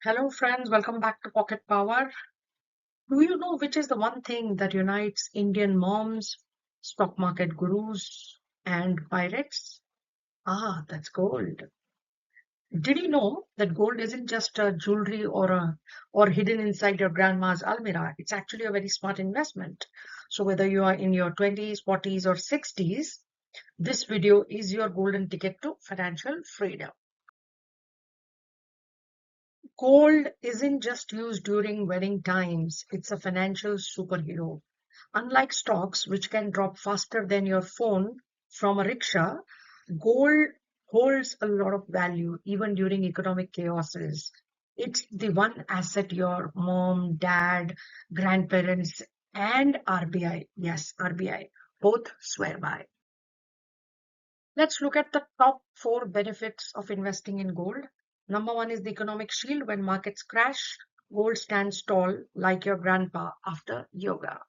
Hello, friends. Welcome back to Pocket Power. Do you know which is the one thing that unites Indian moms, stock market gurus, and pirates? That's gold. Did you know that gold isn't just a jewelry or hidden inside your grandma's almirah? It's actually a very smart investment. So whether you are in your 20s, 40s, or 60s, this video is your golden ticket to financial freedom. Gold isn't just used during wedding times, it's a financial superhero. Unlike stocks, which can drop faster than your phone from a rickshaw, gold holds a lot of value even during economic chaoses. It's the one asset your mom, dad, grandparents, and RBI, yes, RBI, both swear by. Let's look at the top four benefits of investing in gold. Number one is the economic shield. When markets crash, gold stands tall like your grandpa after yoga.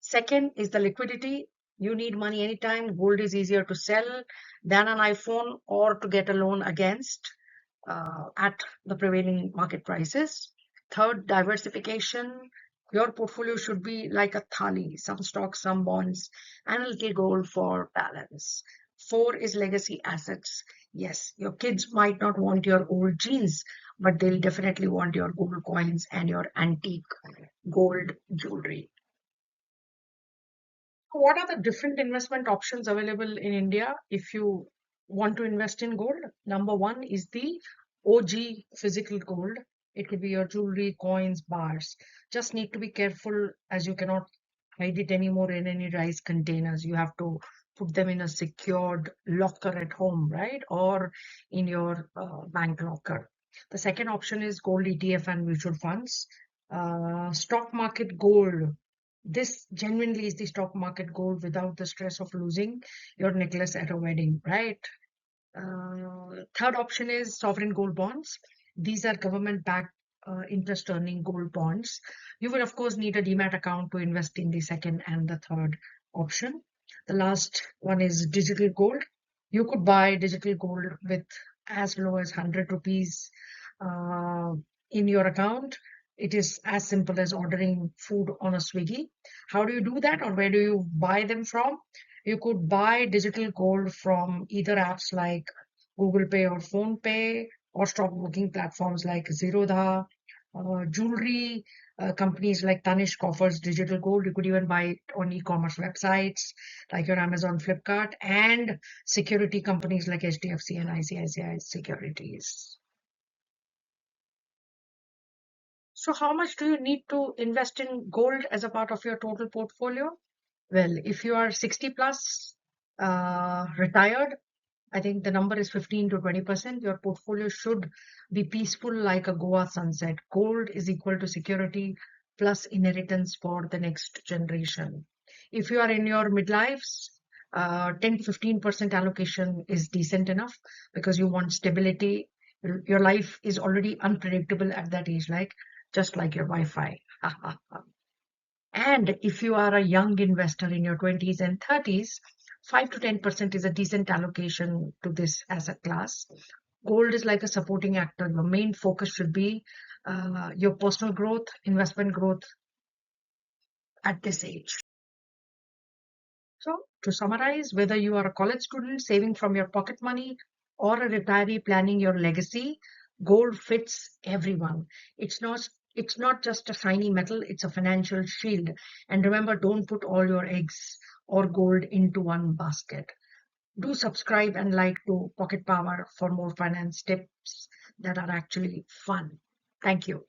Second is the liquidity. You need money anytime. Gold is easier to sell than an iPhone or to get a loan against at the prevailing market prices. Third, diversification. Your portfolio should be like a thali, some stocks, some bonds, and a little gold for balance. Four is legacy assets. Yes, your kids might not want your old jeans, but they'll definitely want your gold coins and your antique gold jewelry. What are the different investment options available in India if you want to invest in gold? Number one is the OG physical gold. It could be your jewelry, coins, bars. Just need to be careful as you cannot hide it anymore in any rice containers. You have to put them in a secured locker at home, right? Or in your bank locker. The second option is gold ETF and mutual funds. Stock market gold, this genuinely is the stock market gold without the stress of losing your necklace at a wedding, right? Third option is sovereign gold bonds. These are government-backed interest-earning gold bonds. You will, of course, need a demat account to invest in the second and the third option. The last one is digital gold. You could buy digital gold with as low as 100 rupees uh, in your account. It is as simple as ordering food on a Swiggy. How do you do that, or where do you buy them from? You could buy digital gold from either apps like Google Pay or Phone Pay, or stockbroking platforms like Zerodha, jewelry companies like Tanishq offers digital gold. You could even buy it on e-commerce websites like your Amazon, Flipkart, and security companies like HDFC and ICICI Securities. So how much do you need to invest in gold as a part of your total portfolio? Well, if you are 60 plus, retired, I think the number is 15 to 20%. Your portfolio should be peaceful like a Goa sunset. Gold is equal to security plus inheritance for the next generation. If you are in your midlives, 10 to 15% allocation is decent enough because you want stability. Your life is already unpredictable at that age, like just like your Wi-Fi. And if you are a young investor in your 20s and 30s, 5 to 10% is a decent allocation to this asset class. Gold is like a supporting actor. Your main focus should be your personal growth, investment growth at this age. So, to summarize, whether you are a college student saving from your pocket money or a retiree planning your legacy, gold fits everyone. It's not it's not just a shiny metal, it's a financial shield. And remember, don't put all your eggs or gold into one basket. Do subscribe and like to Pocket Power for more finance tips that are actually fun. Thank you.